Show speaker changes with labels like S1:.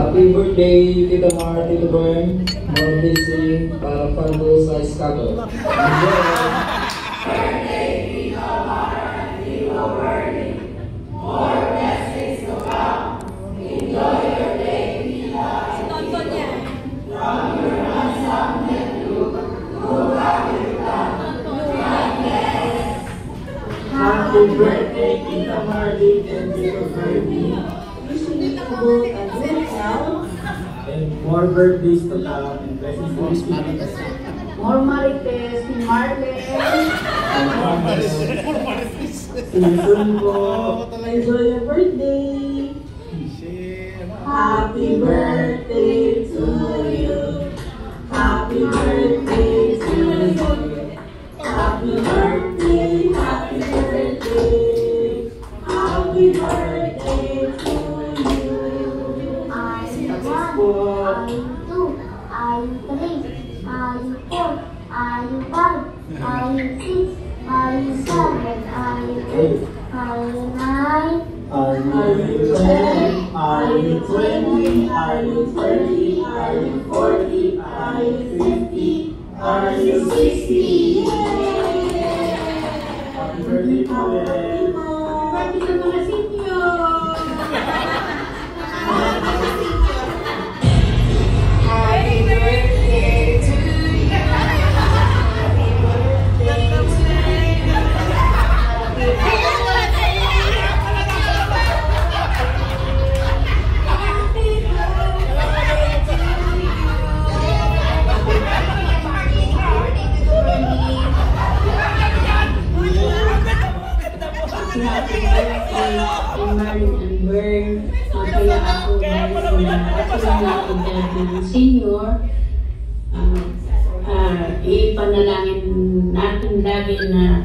S1: Happy birthday, Tita Mar, Tito Bern. More blessing para pando sa Chicago.
S2: Birthday, Tito Mar, Tito Bernie. More blessings to come. Enjoy your day, Tita. From your handsome nephew, Luca Villan. God bless.
S3: Happy birthday, Tita Marlene and Tito Bernie.
S4: Wishing you good and good health.
S3: And more birthdays to come and blessings to you.
S4: More marites ni Marlene.
S3: Sinsun po.
S4: Enjoy your birthday. Happy birthday to you. Happy birthday to you. Happy birthday, happy birthday. Happy birthday to you.
S5: Are you 3? Are you 4? Are you 5? Are you 6? Are you 7? Are you 8? Are you 9?
S3: Are you 10? Are you 20? Are you 30? Are you 40? Are you 50? Are you 60? Happy birthday po eh.
S4: Happy birthday sa mga senior.
S2: Happy birthday to you. Happy birthday to you.
S4: Happy birthday to Marie and Bern. Masaya ako dahil sila ako senior. Ipanalangin natin lagi na